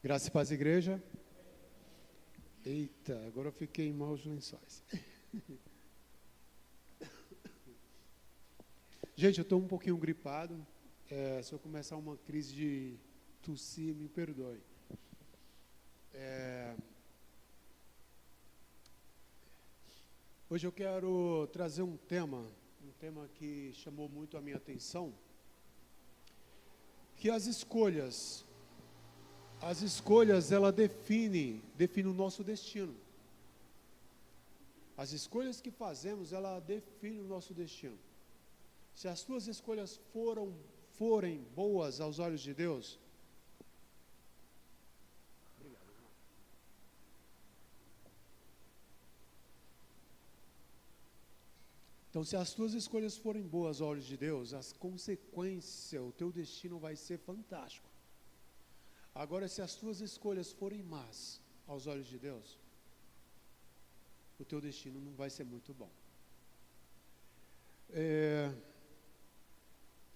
Graça e paz, igreja. Eita, agora eu fiquei em maus lençóis. Gente, eu estou um pouquinho gripado. Se eu começar uma crise de tossir, me perdoe. Hoje eu quero trazer um tema que chamou muito a minha atenção, que as escolhas, ela define o nosso destino. As escolhas que fazemos, ela define o nosso destino. Se as tuas escolhas forem boas aos olhos de Deus, então, se as tuas escolhas forem boas aos olhos de Deus, as consequências, o teu destino vai ser fantástico. Agora, se as tuas escolhas forem más aos olhos de Deus, o teu destino não vai ser muito bom.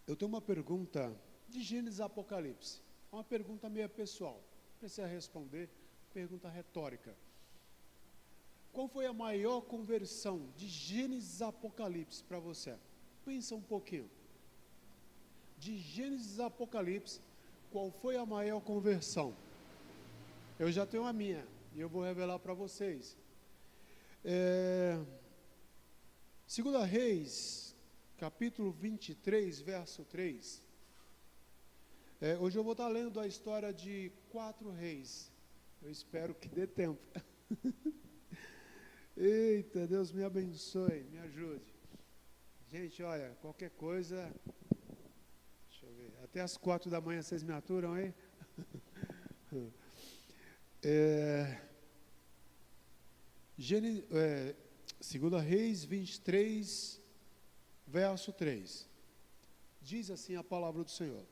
Eu tenho uma pergunta de Gênesis e Apocalipse. Uma pergunta meio pessoal. Não precisa responder, pergunta retórica. Qual foi a maior conversão de Gênesis e Apocalipse para você? Pensa um pouquinho. De Gênesis e Apocalipse, qual foi a maior conversão? Eu já tenho a minha, e eu vou revelar para vocês. 2 Reis, capítulo 23, verso 3. Hoje eu vou estar lendo a história de 4 reis. Eu espero que dê tempo. Eita, Deus me abençoe, me ajude. Gente, olha, qualquer coisa, deixa eu ver, até as 4 da manhã vocês me aturam, hein? 2 Reis 23, verso 3. Diz assim a palavra do Senhor.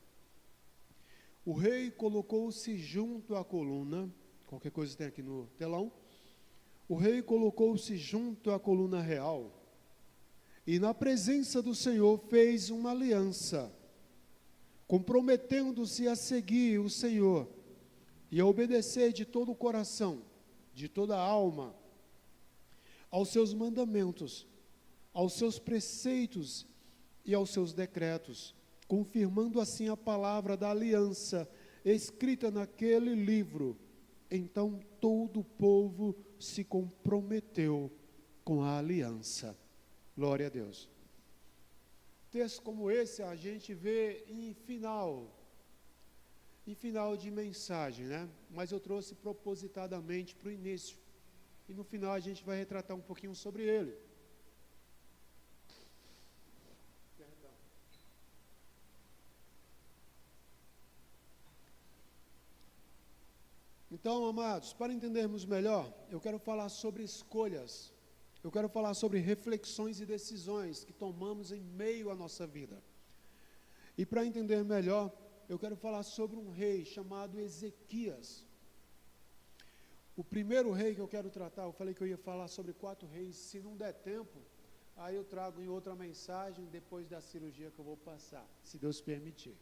O rei colocou-se junto à coluna, qualquer coisa tem aqui no telão. O rei colocou-se junto à coluna real e na presença do Senhor fez uma aliança, comprometendo-se a seguir o Senhor e a obedecer de todo o coração, de toda a alma, aos seus mandamentos, aos seus preceitos e aos seus decretos, confirmando assim a palavra da aliança escrita naquele livro. Então todo o povo se comprometeu com a aliança. Glória a Deus. Texto como esse a gente vê em final de mensagem, né? Mas eu trouxe propositadamente para o início. E no final a gente vai retratar um pouquinho sobre ele. Então, amados, para entendermos melhor, eu quero falar sobre escolhas. Eu quero falar sobre reflexões e decisões que tomamos em meio à nossa vida. E para entender melhor, eu quero falar sobre um rei chamado Ezequias. O primeiro rei que eu quero tratar, eu falei que eu ia falar sobre 4 reis, se não der tempo, aí eu trago em outra mensagem, depois da cirurgia que eu vou passar, se Deus permitir.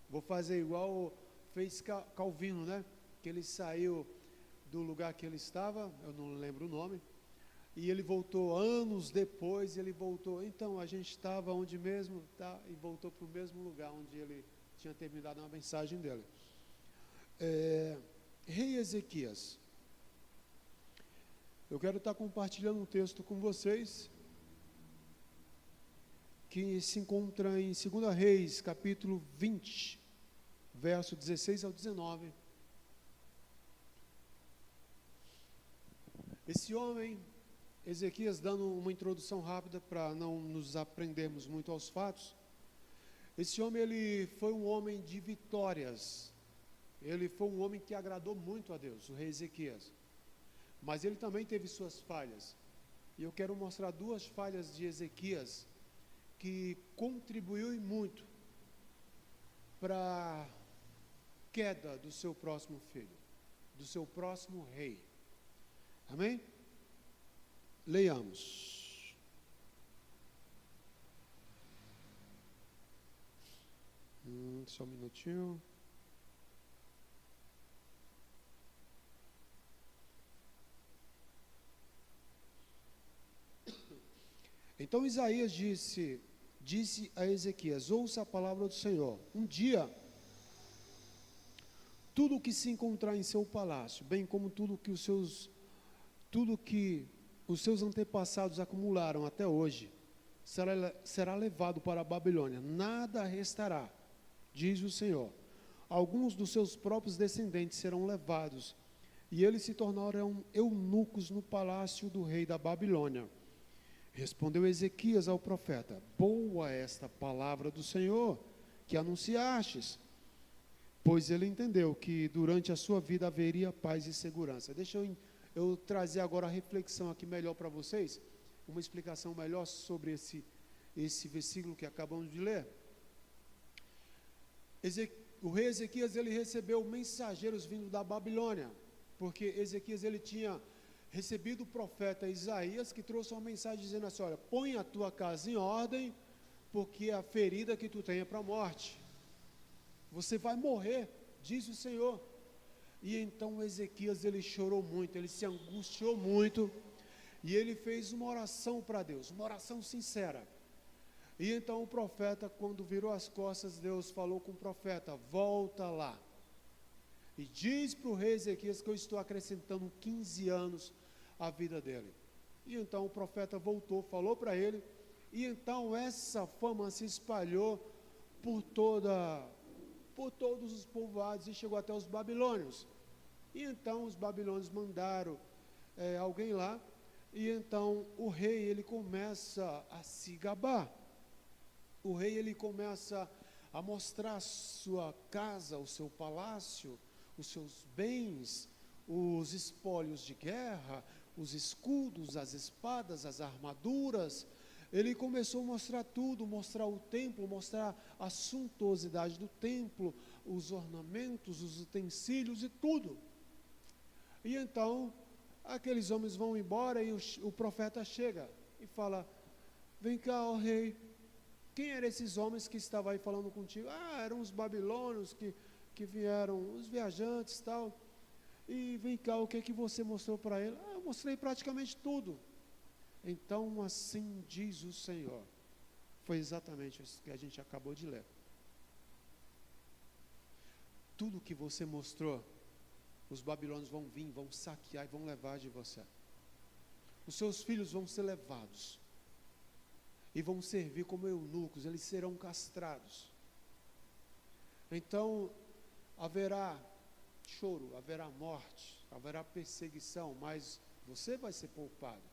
Vou fazer igual fez Calvino, né? Que ele saiu do lugar que ele estava, eu não lembro o nome, e ele voltou anos depois, então a gente estava onde mesmo, tá, e voltou para o mesmo lugar onde ele tinha terminado a mensagem dele. Rei Ezequias, eu quero estar compartilhando um texto com vocês, que se encontra em 2 Reis, capítulo 20, verso 16 ao 19, Esse homem, Ezequias, dando uma introdução rápida para não nos aprendermos muito aos fatos, esse homem ele foi um homem de vitórias, ele foi um homem que agradou muito a Deus, o rei Ezequias, mas ele também teve suas falhas, e eu quero mostrar 2 falhas de Ezequias, que contribuiu muito para a queda do seu próximo filho, do seu próximo rei. Amém? Leiamos. Só um minutinho. Então Isaías disse a Ezequias: ouça a palavra do Senhor. Um dia, tudo o que se encontrar em seu palácio, bem como tudo que os seus antepassados acumularam até hoje, será levado para a Babilônia. Nada restará, diz o Senhor. Alguns dos seus próprios descendentes serão levados, e eles se tornarão eunucos no palácio do rei da Babilônia. Respondeu Ezequias ao profeta: boa é esta palavra do Senhor que anunciastes. Pois ele entendeu que durante a sua vida haveria paz e segurança. Deixa eu trazer agora a reflexão aqui melhor para vocês, uma explicação melhor sobre esse versículo que acabamos de ler. O rei Ezequias, ele recebeu mensageiros vindo da Babilônia, porque Ezequias, ele tinha recebido o profeta Isaías, que trouxe uma mensagem dizendo assim: olha, põe a tua casa em ordem, porque a ferida que tu tem é para a morte. Você vai morrer, diz o Senhor. E então Ezequias, ele chorou muito, ele se angustiou muito, e ele fez uma oração para Deus, uma oração sincera. E então o profeta, quando virou as costas, Deus falou com o profeta: volta lá, e diz para o rei Ezequias que eu estou acrescentando 15 anos à vida dele. E então o profeta voltou, falou para ele, e então essa fama se espalhou por todos os povoados e chegou até os babilônios. E então os babilônios mandaram alguém lá, e então o rei, ele começa a se gabar. O rei, ele começa a mostrar a sua casa, o seu palácio, os seus bens, os espólios de guerra, os escudos, as espadas, as armaduras. Ele começou a mostrar tudo, mostrar o templo, mostrar a suntuosidade do templo, os ornamentos, os utensílios e tudo. E então, aqueles homens vão embora, e o profeta chega e fala: vem cá, ó rei, quem eram esses homens que estavam aí falando contigo? Eram os babilônios que vieram, os viajantes e tal. E vem cá, o que é que você mostrou para ele? Eu mostrei praticamente tudo. Então, assim diz o Senhor. Foi exatamente isso que a gente acabou de ler. Tudo que você mostrou, os babilônios vão vir, vão saquear e vão levar de você. Os seus filhos vão ser levados e vão servir como eunucos, eles serão castrados. Então, haverá choro, haverá morte, haverá perseguição, mas você vai ser poupado,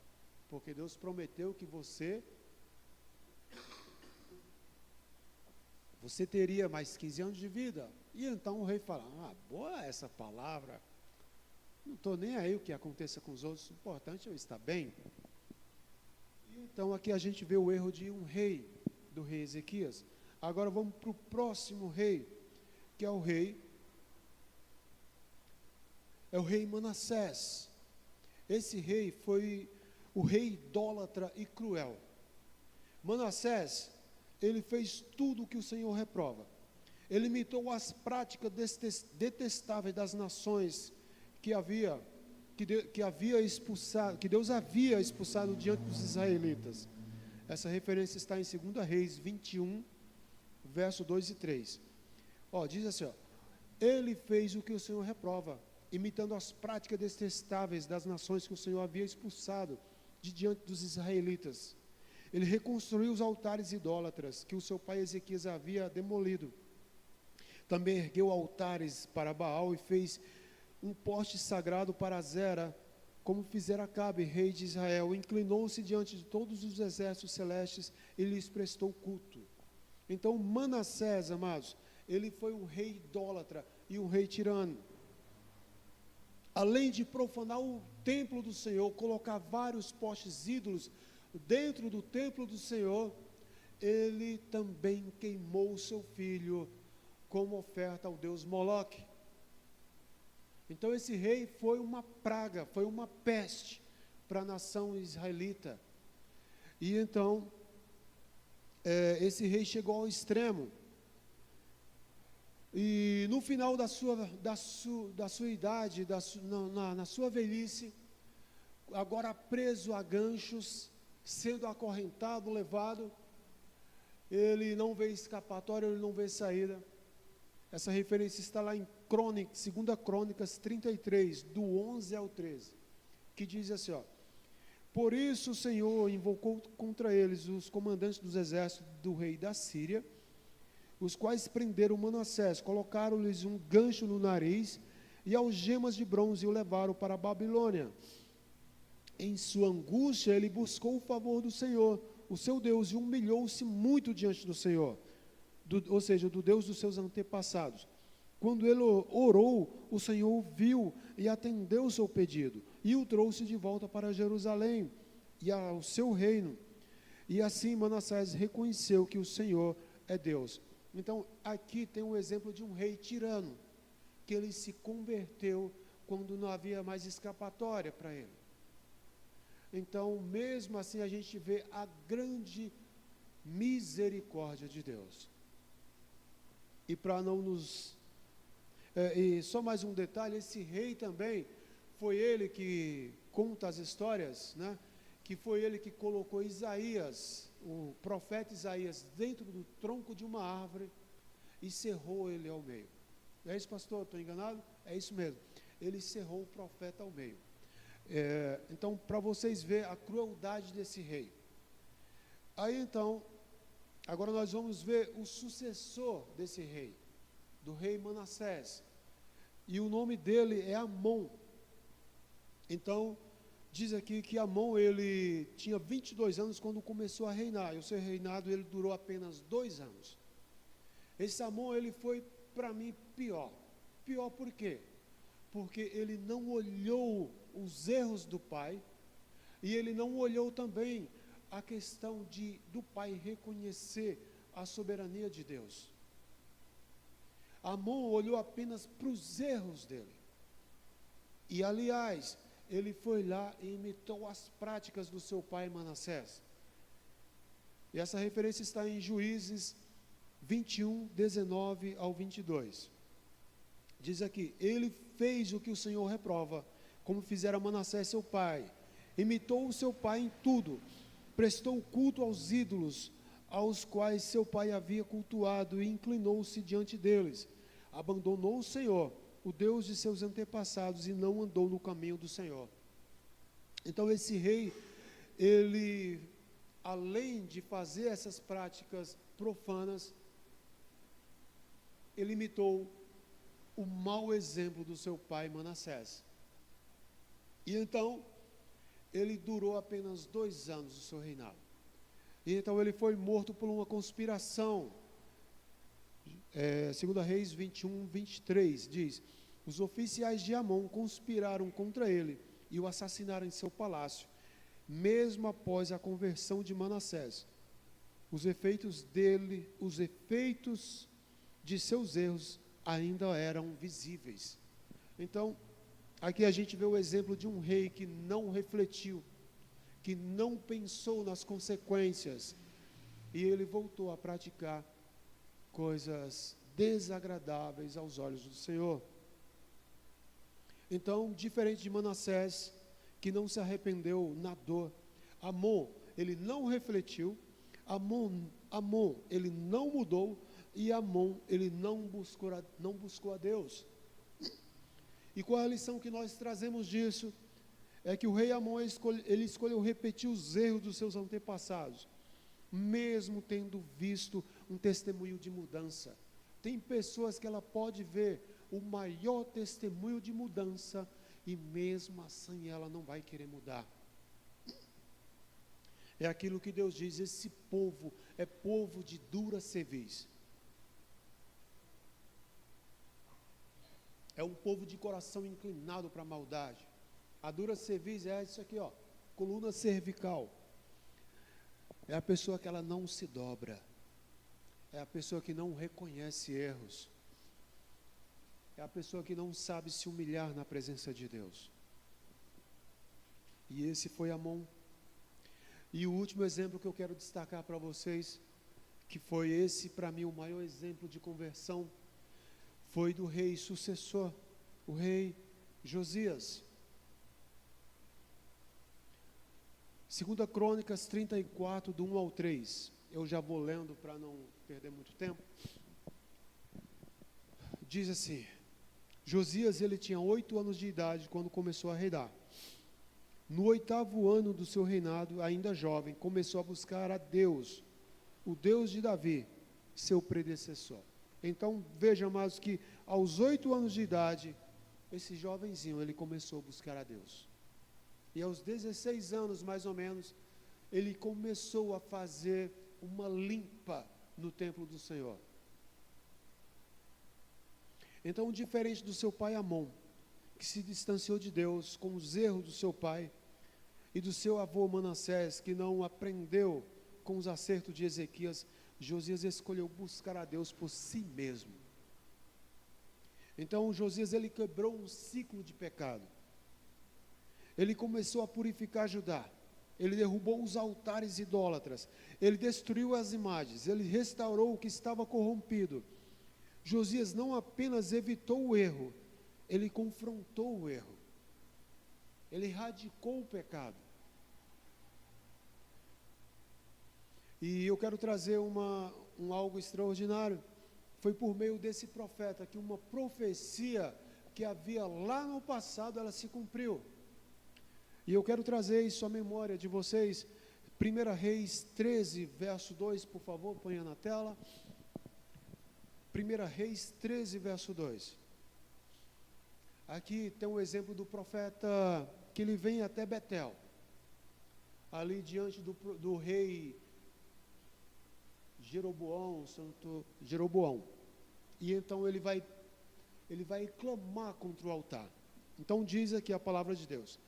porque Deus prometeu que você teria mais 15 anos de vida. E então o rei fala: boa essa palavra, não estou nem aí o que aconteça com os outros, o importante é eu estar bem. E então aqui a gente vê o erro de um rei, do rei Ezequias. Agora vamos para o próximo rei, que é o rei Manassés. Esse rei foi o rei idólatra e cruel. Manassés, ele fez tudo o que o Senhor reprova. Ele imitou as práticas detestáveis das nações que Deus havia expulsado diante dos israelitas. Essa referência está em 2 Reis 21, verso 2 e 3. Diz assim: ele fez o que o Senhor reprova, imitando as práticas detestáveis das nações que o Senhor havia expulsado de diante dos israelitas. Ele reconstruiu os altares idólatras que o seu pai Ezequias havia demolido. Também ergueu altares para Baal e fez um poste sagrado para Zera, como fizera Acabe, rei de Israel. Inclinou-se diante de todos os exércitos celestes e lhes prestou culto. Então Manassés, amados, ele foi um rei idólatra e um rei tirano. Além de profanar o templo do Senhor, colocar vários postes ídolos dentro do templo do Senhor, ele também queimou o seu filho como oferta ao deus Moloque. Então esse rei foi uma praga, foi uma peste para a nação israelita. E então esse rei chegou ao extremo. E no final da sua idade, na sua velhice, agora preso a ganchos, sendo acorrentado, levado, ele não vê escapatória, ele não vê saída. Essa referência está lá em 2 Crônicas 33, do 11 ao 13, que diz assim, ó: por isso o Senhor invocou contra eles os comandantes dos exércitos do rei da Síria, os quais prenderam Manassés, colocaram-lhes um gancho no nariz e algemas de bronze e o levaram para a Babilônia. Em sua angústia ele buscou o favor do Senhor, o seu Deus, e humilhou-se muito diante do Senhor, ou seja, do Deus dos seus antepassados. Quando ele orou, o Senhor ouviu e atendeu o seu pedido, e o trouxe de volta para Jerusalém e ao seu reino. E assim Manassés reconheceu que o Senhor é Deus. Então, aqui tem um exemplo de um rei tirano, que ele se converteu quando não havia mais escapatória para ele. Então, mesmo assim, a gente vê a grande misericórdia de Deus. E para não nos... e só mais um detalhe, esse rei também, foi ele que conta as histórias, né? Que foi ele que colocou Isaías, o profeta Isaías, dentro do tronco de uma árvore e cerrou ele ao meio. É isso, pastor? Estou enganado? É isso mesmo. Ele cerrou o profeta ao meio. Então, para vocês verem a crueldade desse rei. Aí então, agora nós vamos ver o sucessor desse rei, do rei Manassés. E o nome dele é Amon. Então, diz aqui que Amon, ele tinha 22 anos quando começou a reinar. E o seu reinado, ele durou apenas 2 anos. Esse Amon, ele foi, para mim, pior. Pior por quê? Porque ele não olhou os erros do pai, e ele não olhou também a questão do pai reconhecer a soberania de Deus. Amon olhou apenas para os erros dele. E, aliás, ele foi lá e imitou as práticas do seu pai Manassés. E essa referência está em Juízes 21, 19 ao 22. Diz aqui: ele fez o que o Senhor reprova, como fizera Manassés seu pai. Imitou o seu pai em tudo, prestou culto aos ídolos, aos quais seu pai havia cultuado, e inclinou-se diante deles. Abandonou o Senhor, o Deus de seus antepassados, e não andou no caminho do Senhor. Então esse rei, ele, além de fazer essas práticas profanas, ele imitou o mau exemplo do seu pai Manassés. E então, ele durou apenas 2 anos o seu reinado. E então ele foi morto por uma conspiração. 2 Reis 21, 23 diz: os oficiais de Amon conspiraram contra ele e o assassinaram em seu palácio, mesmo após a conversão de Manassés. Os efeitos de seus erros ainda eram visíveis. Então, aqui a gente vê o exemplo de um rei que não refletiu, que não pensou nas consequências, e ele voltou a praticar coisas desagradáveis aos olhos do Senhor. Então, diferente de Manassés, que não se arrependeu na dor, Amon, ele não refletiu, Amon, ele não mudou, e Amon, ele não buscou a Deus. E qual é a lição que nós trazemos disso? É que o rei Amon, ele escolheu repetir os erros dos seus antepassados, mesmo tendo visto um testemunho de mudança. Tem pessoas que ela pode ver o maior testemunho de mudança, e mesmo assim ela não vai querer mudar. É aquilo que Deus diz: esse povo é povo de dura cerviz. É um povo de coração inclinado para a maldade. A dura cerviz é isso aqui, ó, coluna cervical. É a pessoa que ela não se dobra. É a pessoa que não reconhece erros. É a pessoa que não sabe se humilhar na presença de Deus. E esse foi Amon. E o último exemplo que eu quero destacar para vocês, que foi esse para mim o maior exemplo de conversão, foi do rei sucessor, o rei Josias. 2 Crônicas 34, do 1 ao 3. Eu já vou lendo para não perder muito tempo. Diz assim: Josias, ele tinha 8 anos de idade quando começou a reinar. No 8º ano do seu reinado, ainda jovem, começou a buscar a Deus, o Deus de Davi, seu predecessor. Então, veja, amados, que aos 8 anos de idade, esse jovenzinho, ele começou a buscar a Deus. E aos 16 anos, mais ou menos, ele começou a fazer uma limpa no templo do Senhor. Então, diferente do seu pai Amon, que se distanciou de Deus com os erros do seu pai, e do seu avô Manassés, que não aprendeu com os acertos de Ezequias, Josias escolheu buscar a Deus por si mesmo. Então, Josias, ele quebrou um ciclo de pecado. Ele começou a purificar Judá. Ele derrubou os altares idólatras. Ele destruiu as imagens. Ele restaurou o que estava corrompido. Josias não apenas evitou o erro, ele confrontou o erro. Ele erradicou o pecado. E eu quero trazer algo extraordinário. Foi por meio desse profeta que uma profecia que havia lá no passado, ela se cumpriu. E eu quero trazer isso à memória de vocês. 1 Reis 13, verso 2, por favor, ponha na tela. 1 Reis 13, verso 2. Aqui tem um exemplo do profeta que ele vem até Betel, ali diante do rei Jeroboão. E então ele vai clamar contra o altar. Então diz aqui a palavra de Deus.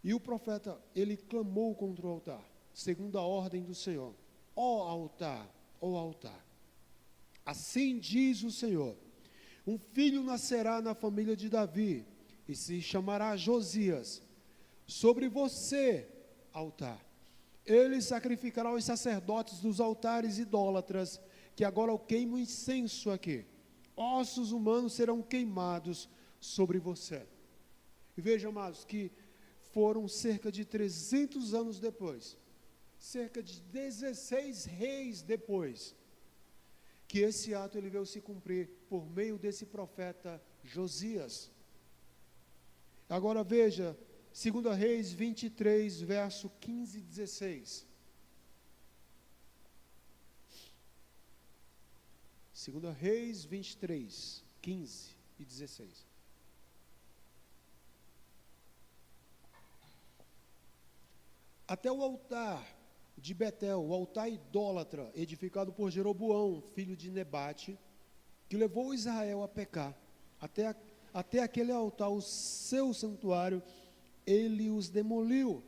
E o profeta, ele clamou contra o altar, segundo a ordem do Senhor. Ó altar, assim diz o Senhor: um filho nascerá na família de Davi, e se chamará Josias. Sobre você, altar, ele sacrificará os sacerdotes dos altares idólatras, que agora queimam incenso aqui. Ossos humanos serão queimados sobre você. E veja, amados, que foram cerca de 300 anos depois, cerca de 16 reis depois, que esse ato ele veio se cumprir por meio desse profeta Josias. Agora veja, 2 Reis 23, verso 15 e 16. 2 Reis 23, 15 e 16. Até o altar de Betel, o altar idólatra, edificado por Jeroboão, filho de Nebate, que levou Israel a pecar, até aquele altar, o seu santuário, ele os demoliu,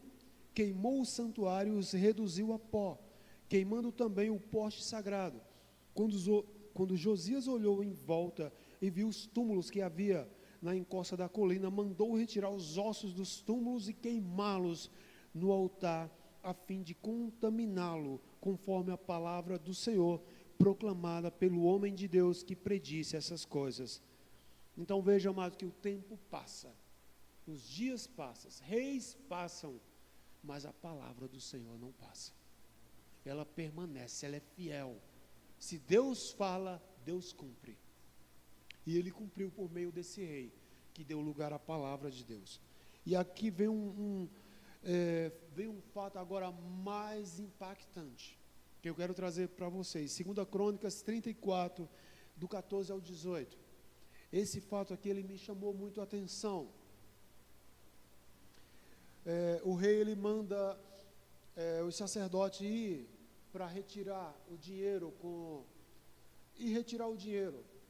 queimou o santuário e os reduziu a pó, queimando também o poste sagrado. Quando Josias olhou em volta e viu os túmulos que havia na encosta da colina, mandou retirar os ossos dos túmulos e queimá-los no altar, a fim de contaminá-lo, conforme a palavra do Senhor, proclamada pelo homem de Deus que predisse essas coisas. Então veja, amado, que o tempo passa, os dias passam, reis passam, mas a palavra do Senhor não passa. Ela permanece, ela é fiel. Se Deus fala, Deus cumpre. E ele cumpriu por meio desse rei, que deu lugar à palavra de Deus. E aqui vem um fato agora mais impactante, que eu quero trazer para vocês. 2 Crônicas 34, do 14 ao 18. Esse fato aqui, ele me chamou muito a atenção. O rei, ele manda os sacerdotes ir para retirar o dinheiro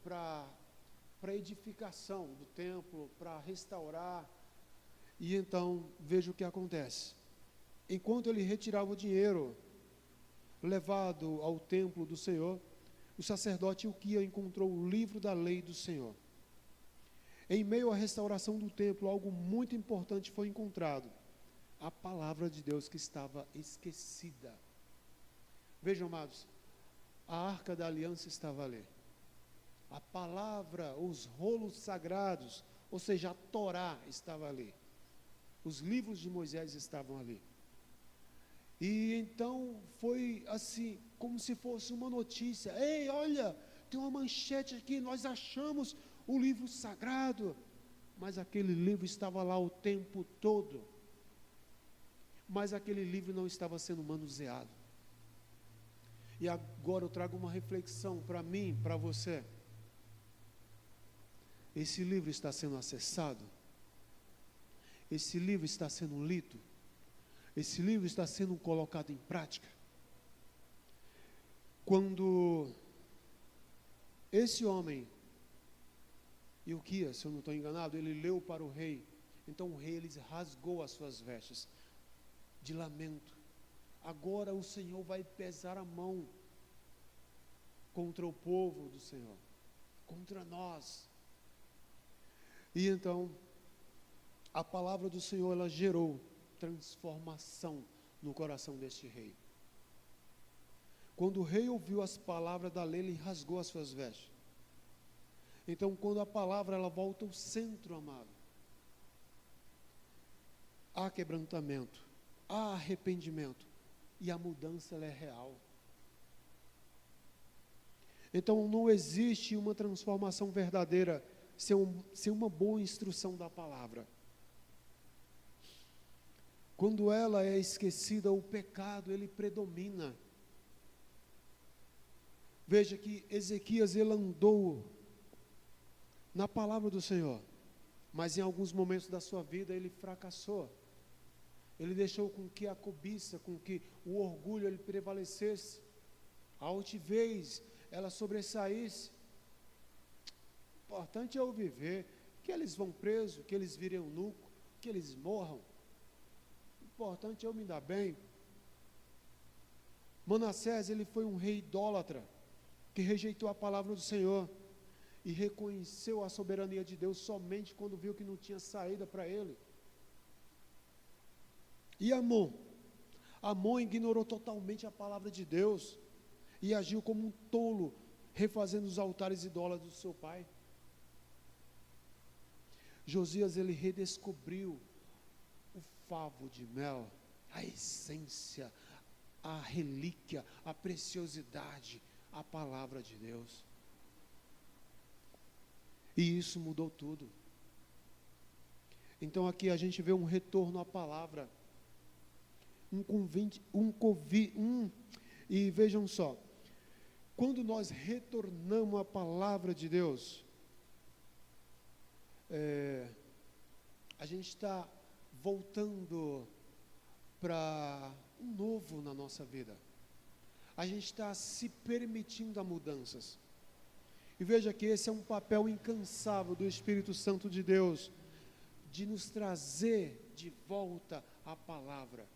para edificação do templo, para restaurar. E então, veja o que acontece. Enquanto ele retirava o dinheiro levado ao templo do Senhor, o sacerdote Hilquia encontrou o livro da lei do Senhor. Em meio à restauração do templo, algo muito importante foi encontrado: a palavra de Deus que estava esquecida. Vejam, amados, a arca da aliança estava ali. A palavra, os rolos sagrados, ou seja, a Torá estava ali. Os livros de Moisés estavam ali. E então foi assim, como se fosse uma notícia: ei, olha, tem uma manchete aqui, nós achamos o livro sagrado. Mas aquele livro estava lá o tempo todo. Mas aquele livro não estava sendo manuseado. E agora eu trago uma reflexão para mim, para você. Esse livro está sendo acessado? Esse livro está sendo lido? Esse livro está sendo colocado em prática? Quando esse homem, Ilquias, se eu não estou enganado, ele leu para o rei. Então o rei, ele rasgou as suas vestes de lamento. Agora o Senhor vai pesar a mão contra o povo do Senhor, contra nós. E então, a palavra do Senhor, ela gerou transformação no coração deste rei. Quando o rei ouviu as palavras da lei, ele rasgou as suas vestes. Então, quando a palavra, ela volta ao centro, amado, há quebrantamento, há arrependimento, e a mudança, ela é real. Então, não existe uma transformação verdadeira sem uma boa instrução da palavra. Quando ela é esquecida, o pecado, ele predomina. Veja que Ezequias, ele andou na palavra do Senhor, mas em alguns momentos da sua vida, ele fracassou. Ele deixou com que a cobiça, com que o orgulho, ele prevalecesse, a altivez, ela sobressaísse. O importante é eu viver, que eles vão presos, que eles virem eunuco, que eles morram. O importante é eu me dar bem. Manassés, ele foi um rei idólatra, que rejeitou a palavra do Senhor, e reconheceu a soberania de Deus somente quando viu que não tinha saída para ele. E Amon? Amon ignorou totalmente a palavra de Deus, e agiu como um tolo, refazendo os altares idólatras do seu pai. Josias, ele redescobriu o favo de mel, a essência, a relíquia, a preciosidade, a palavra de Deus. E isso mudou tudo. Então aqui a gente vê um retorno à palavra, e vejam só, quando nós retornamos à palavra de Deus, a gente está voltando para um novo na nossa vida. A gente está se permitindo a mudanças. E veja que esse é um papel incansável do Espírito Santo de Deus, de nos trazer de volta a palavra,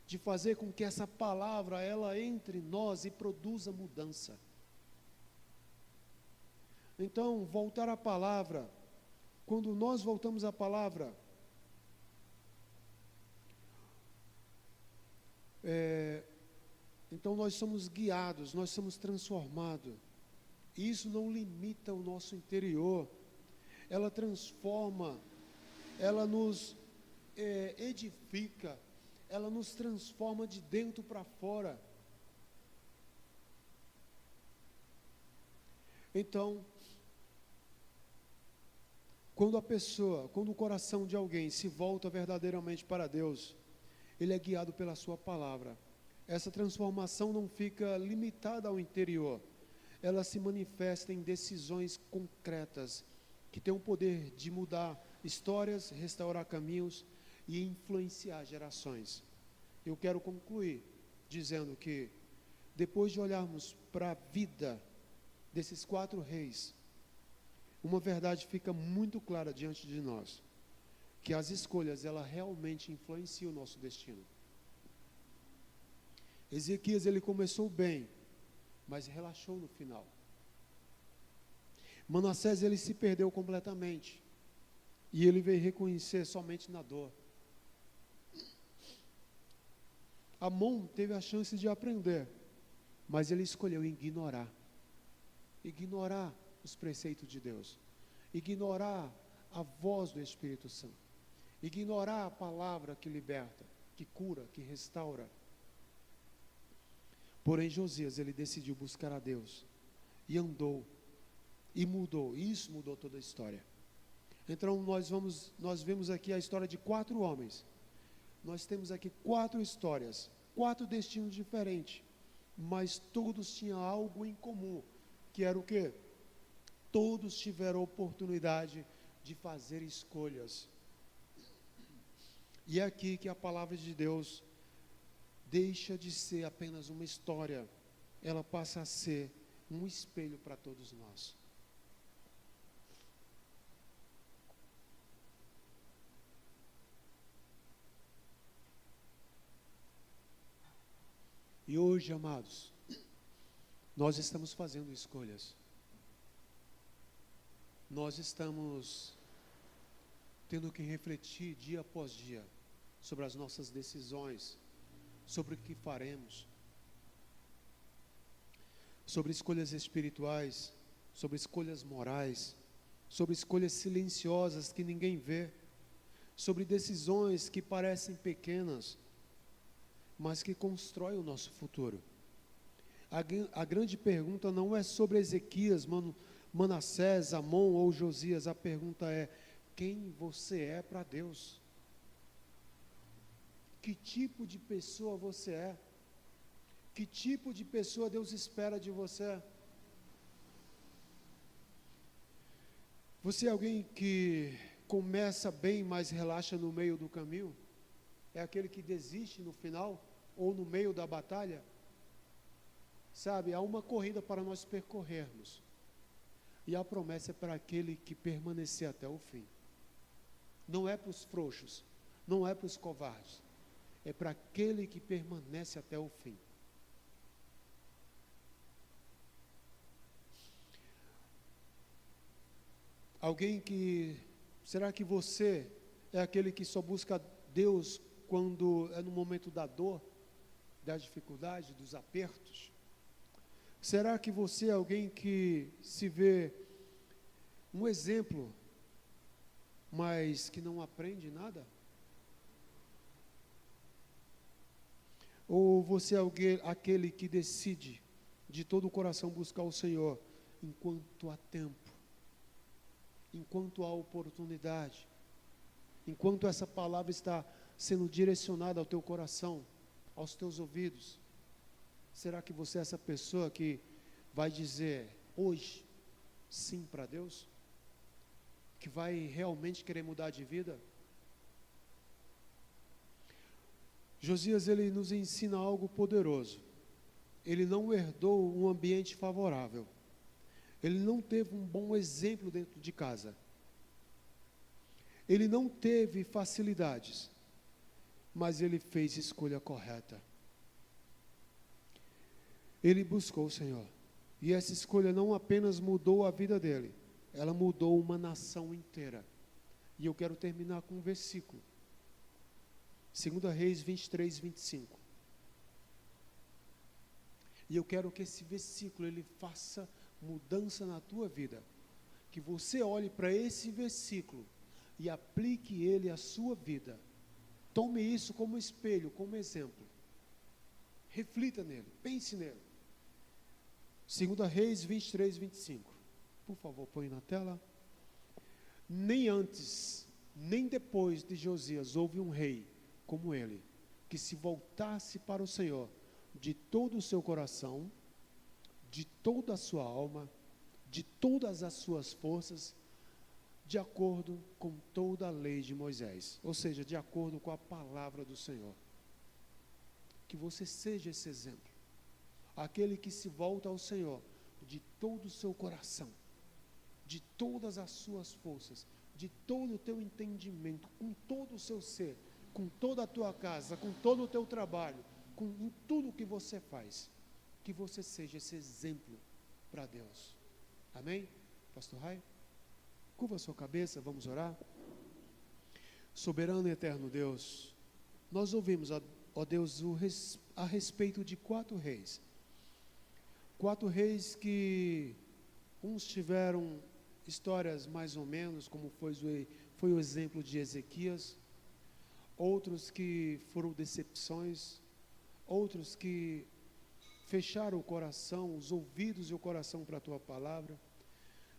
de fazer com que essa palavra, ela entre em nós e produza mudança. Então, voltar à palavra, quando nós voltamos à palavra, então nós somos guiados, nós somos transformados. Isso não limita o nosso interior, ela transforma, ela nos edifica, ela nos transforma de dentro para fora. Então, quando o coração de alguém se volta verdadeiramente para Deus, ele é guiado pela sua palavra. Essa transformação não fica limitada ao interior, ela se manifesta em decisões concretas, que têm o poder de mudar histórias, restaurar caminhos e influenciar gerações. Eu quero concluir dizendo que, depois de olharmos para a vida desses 4 reis, uma verdade fica muito clara diante de nós, que as escolhas, ela realmente influenciam o nosso destino. Ezequias, ele começou bem, mas relaxou no final. Manassés, ele se perdeu completamente, e ele veio reconhecer somente na dor. Amon teve a chance de aprender, mas ele escolheu ignorar os preceitos de Deus, ignorar a voz do Espírito Santo, ignorar a palavra que liberta, que cura, que restaura. Porém, Josias, ele decidiu buscar a Deus, e andou, e mudou, e isso mudou toda a história. Então, nós vemos aqui a história de 4 homens. Nós temos aqui 4 histórias, 4 destinos diferentes, mas todos tinham algo em comum, que era o quê? Todos tiveram a oportunidade de fazer escolhas. E é aqui que a palavra de Deus deixa de ser apenas uma história, ela passa a ser um espelho para todos nós. E hoje, amados, nós estamos fazendo escolhas. Nós estamos tendo que refletir dia após dia sobre as nossas decisões, sobre o que faremos, sobre escolhas espirituais, sobre escolhas morais, sobre escolhas silenciosas que ninguém vê, sobre decisões que parecem pequenas, mas que constroem o nosso futuro. A grande pergunta não é sobre Ezequias, Manassés, Amon ou Josias. A pergunta é: quem você é para Deus? Que tipo de pessoa você é? Que tipo de pessoa Deus espera de você? Você é alguém que começa bem, mas relaxa no meio do caminho? É aquele que desiste no final ou no meio da batalha? Sabe, há uma corrida para nós percorrermos, e a promessa é para aquele que permanecer até o fim. Não é para os frouxos, não é para os covardes, é para aquele que permanece até o fim. Será que você é aquele que só busca Deus quando é no momento da dor, da dificuldade, dos apertos? Será que você é alguém que se vê um exemplo, mas que não aprende nada? Ou você é aquele que decide de todo o coração buscar o Senhor enquanto há tempo, enquanto há oportunidade, enquanto essa palavra está sendo direcionada ao teu coração, aos teus ouvidos? Será que você é essa pessoa que vai dizer hoje sim para Deus? Que vai realmente querer mudar de vida? Josias, ele nos ensina algo poderoso. Ele não herdou um ambiente favorável. Ele não teve um bom exemplo dentro de casa. Ele não teve facilidades, mas ele fez a escolha correta. Ele buscou o Senhor, e essa escolha não apenas mudou a vida dele, ela mudou uma nação inteira. E eu quero terminar com um versículo, 2 Reis 23, 25. E eu quero que esse versículo, ele faça mudança na tua vida, que você olhe para esse versículo e aplique ele à sua vida. Tome isso como espelho, como exemplo. Reflita nele, pense nele. 2 Reis 23, 25. Por favor, põe na tela. Nem antes, nem depois de Josias houve um rei como ele, que se voltasse para o Senhor de todo o seu coração, de toda a sua alma, de todas as suas forças, de acordo com toda a lei de Moisés, ou seja, de acordo com a palavra do Senhor. Que você seja esse exemplo, aquele que se volta ao Senhor de todo o seu coração, de todas as suas forças, de todo o teu entendimento, com todo o seu ser, com toda a tua casa, com todo o teu trabalho, em tudo o que você faz, que você seja esse exemplo para Deus. Amém? Pastor Rai? Curva a sua cabeça, vamos orar. Soberano e eterno Deus, nós ouvimos, ó Deus, a respeito de 4 reis. 4 reis que uns tiveram histórias mais ou menos, como foi o exemplo de Ezequias. outros que foram decepções, outros que fecharam o coração, os ouvidos e o coração para a Tua palavra.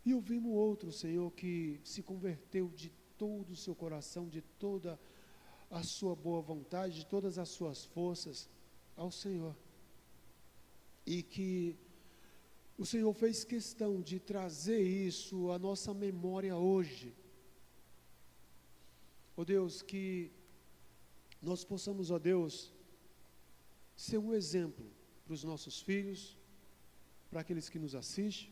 E ouvimos outro, Senhor, que se converteu de todo o seu coração, de toda a sua boa vontade, de todas as suas forças ao Senhor. E que o Senhor fez questão de trazer isso à nossa memória hoje. Ó Deus, que nós possamos, ó Deus, ser um exemplo para os nossos filhos, para aqueles que nos assistem,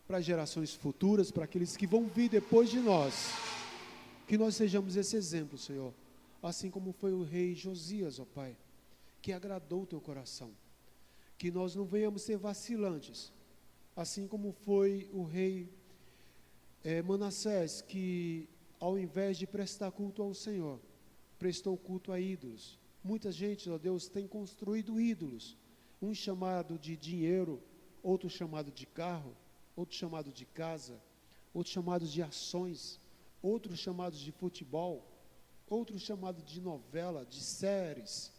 para as gerações futuras, para aqueles que vão vir depois de nós, que nós sejamos esse exemplo, Senhor, assim como foi o rei Josias, ó Pai, que agradou o Teu coração, que nós não venhamos ser vacilantes, assim como foi o rei Manassés, que ao invés de prestar culto ao Senhor, prestou culto a ídolos. Muita gente, ó Deus, tem construído ídolos, um chamado de dinheiro, outro chamado de carro, outro chamado de casa, outros chamados de ações, outros chamados de futebol, outros chamados de novela, de séries,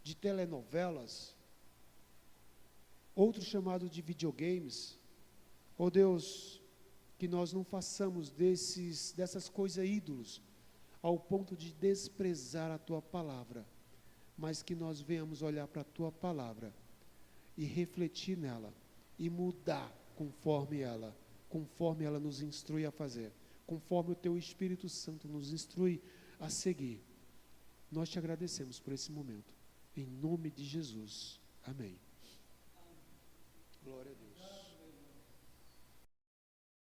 de telenovelas, outros chamados de videogames. Ó Deus, que nós não façamos dessas coisas ídolos, ao ponto de desprezar a Tua palavra, mas que nós venhamos olhar para a Tua palavra e refletir nela, e mudar conforme ela nos instrui a fazer, conforme o Teu Espírito Santo nos instrui a seguir. Nós Te agradecemos por esse momento, em nome de Jesus, amém. Glória a Deus.